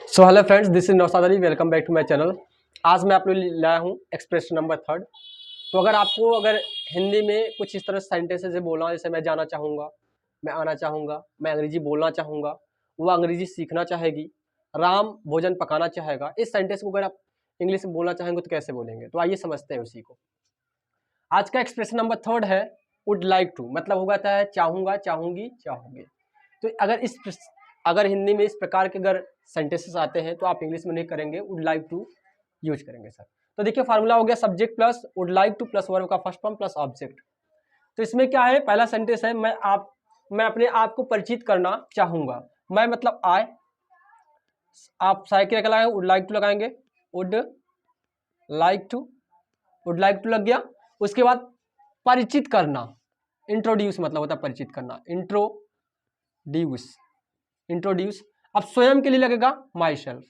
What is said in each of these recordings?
So hello friends, this is Naushad Ali. Welcome back to my channel. आज मैं आप लोग लाया हूँ एक्सप्रेशन नंबर 3। तो अगर हिंदी में कुछ इस तरह सेंटेंसेस से बोलना, जैसे मैं जाना चाहूँगा, मैं आना चाहूँगा, मैं अंग्रेजी बोलना चाहूँगा, वो अंग्रेजी सीखना चाहेगी, राम भोजन पकाना चाहेगा, इस सेंटेंस को अगर आप इंग्लिश में बोलना चाहेंगे तो कैसे बोलेंगे? तो आइए समझते हैं उसी को। आज का एक्सप्रेशन नंबर 3 है वुड लाइक टू, मतलब होगा है चाहूँगा, चाहूँगी, चाहोगे। तो अगर हिंदी में इस प्रकार के अगर सेंटेंसेस आते हैं तो आप इंग्लिश में नहीं करेंगे, वुड लाइक टू यूज करेंगे सर। तो देखिए फार्मूला हो गया subject plus would like two plus verb का फर्स्ट फॉर्म प्लस ऑब्जेक्ट। तो इसमें क्या है, पहला सेंटेंस है मैं अपने आप को परिचित करना चाहूंगा। मैं मतलब आई, आप साइकिल क्या लगाएंगे, वुड लाइक टू लगाएंगे, वुड लाइक टू लग गया। उसके बाद परिचित करना, इंट्रोड्यूस मतलब होता है परिचित करना, इंट्रोड्यूस। अब स्वयं के लिए लगेगा माई सेल्फ।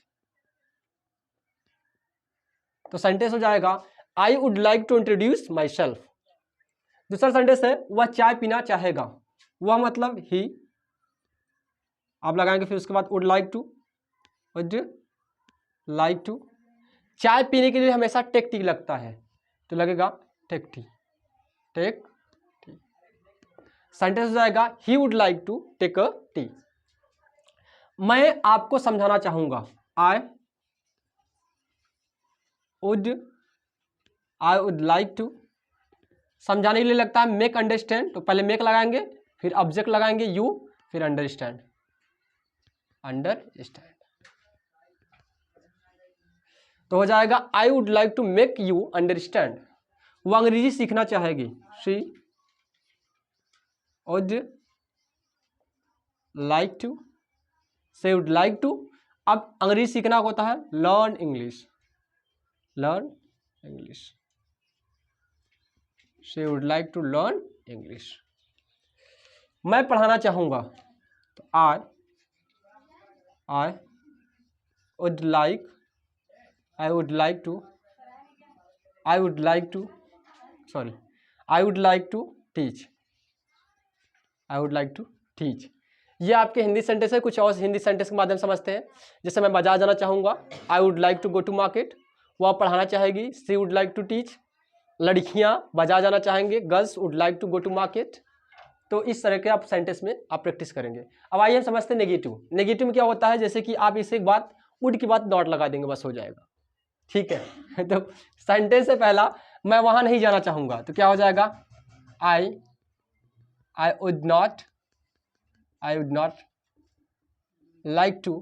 तो सेंटेंस हो जाएगा I would like to introduce myself. दूसरा सेंटेंस है वह चाय पीना चाहेगा, वह मतलब ही, आप लगाएंगे। फिर उसके बाद वुड लाइक टू, चाय पीने के लिए हमेशा टेक टी लगता है, तो लगेगा टेक टी। सेंटेंस हो जाएगा he would like to take a tea. मैं आपको समझाना चाहूंगा, आई वुड लाइक टू। समझाने के लिए लगता है मेक अंडरस्टैंड, तो पहले मेक लगाएंगे, फिर ऑब्जेक्ट लगाएंगे यू, फिर अंडरस्टैंड। तो हो जाएगा I would like to make you understand. वो अंग्रेजी सीखना चाहेगी, she would like to, she would like to. अब अंग्रेजी सीखना होता है learn English, she would like to learn English. मैं पढ़ाना चाहूंगा, तो I would like to teach. ये आपके हिंदी सेंटेंस है। कुछ और हिंदी सेंटेंस के माध्यम से समझते हैं। जैसे मैं बाजार जाना चाहूंगा, I would like to go to market, वह पढ़ाना चाहेगी, she would like to teach. लड़कियां बाजार जाना चाहेंगे, girls would like to go to market. तो इस तरह के आप सेंटेंस में आप प्रैक्टिस करेंगे। अब आइए हम समझते हैं नेगेटिव में क्या होता है। जैसे कि आप इसे एक बात वुड की बात नॉट लगा देंगे, बस हो जाएगा, ठीक है। तो सेंटेंस से पहला मैं वहां नहीं जाना चाहूंगा, तो क्या हो जाएगा, I would not like to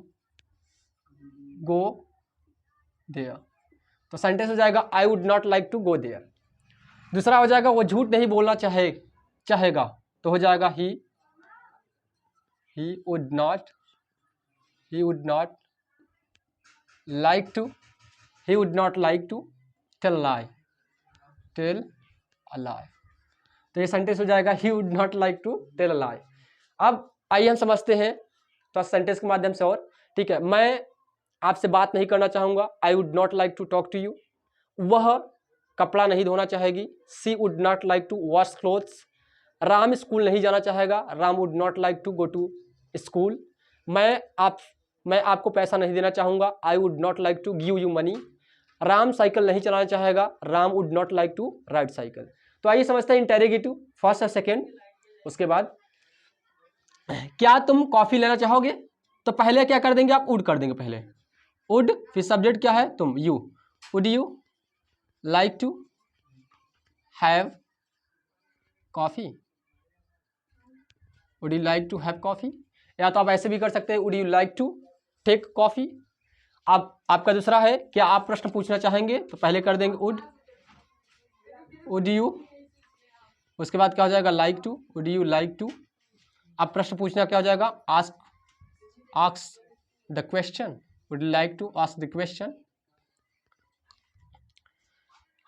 go there. तो सेंटेंस हो जाएगा I would not like to go there. दूसरा हो जाएगा वो झूठ नहीं बोलना चाहेगा, तो हो जाएगा he would not like to tell a lie. तो ये सेंटेंस हो जाएगा he would not like to tell a lie. अब आइए हम समझते हैं तो सेंटेंस के माध्यम से और, ठीक है। मैं आपसे बात नहीं करना चाहूंगा, I would not like to talk to you. वह कपड़ा नहीं धोना चाहेगी, she would not like to wash clothes. Ram school नहीं जाना चाहेगा, Ram would not like to go to school. मैं आपको पैसा नहीं देना चाहूंगा, I would not like to give you money. Ram cycle नहीं चलाना चाहेगा, Ram would not like to ride cycle. तो आइए समझते हैं इंटेरोगेटिव फर्स्ट और सेकेंड। उसके बाद क्या तुम कॉफी लेना चाहोगे, तो पहले क्या कर देंगे आप, वुड कर देंगे पहले, वुड, फिर सब्जेक्ट क्या है तुम, you. Would you like to have coffee, would you like to have coffee. या तो आप ऐसे भी कर सकते हैं, would you like to take coffee. अब आपका दूसरा है क्या आप प्रश्न पूछना चाहेंगे, तो पहले कर देंगे वुड यू। उसके बाद क्या हो जाएगा like to, would you like to. अब प्रश्न पूछना क्या हो जाएगा, ask the question, would you like to ask the question.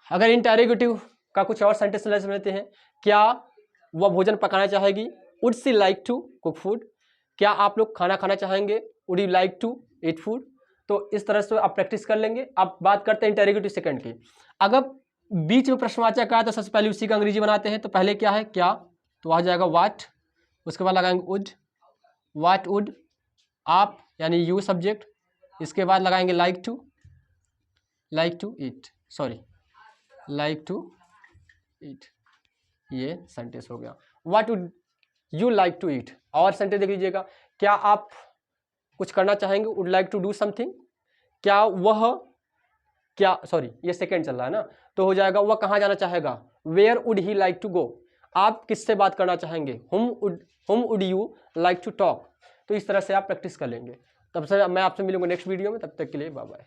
अगर इंटेरोगेटिव का कुछ और सेंटेंस लेते हैं, क्या वह भोजन पकाना चाहेगी, would she like to cook food. क्या आप लोग खाना खाना चाहेंगे, would you like to eat food. तो इस तरह से आप प्रैक्टिस कर लेंगे। अब बात करते हैं इंटेरोगेटिव सेकंड की। अगर बीच में प्रश्नवाचक आया तो सबसे पहले उसी का अंग्रेजी बनाते हैं। तो पहले क्या है, क्या, तो आ जाएगा व्हाट, उसके बाद लगाएंगे वुड, व्हाट वुड, आप यानी यू सब्जेक्ट, इसके बाद लगाएंगे like to eat, sorry like to eat, ये सेंटेंस हो गया। What would you like to eat, और सेंटेंस देख लीजिएगा, क्या आप कुछ करना चाहेंगे, would like to do something, क्या वह, क्या सॉरी ये सेकंड चल रहा है ना, तो हो जाएगा वह कहाँ जाना चाहेगा, where would he like to go, आप किससे बात करना चाहेंगे, whom would you like to talk. तो इस तरह से आप प्रैक्टिस कर लेंगे। तब से मैं आपसे मिलूंगा नेक्स्ट वीडियो में, तब तक के लिए बाय बाय।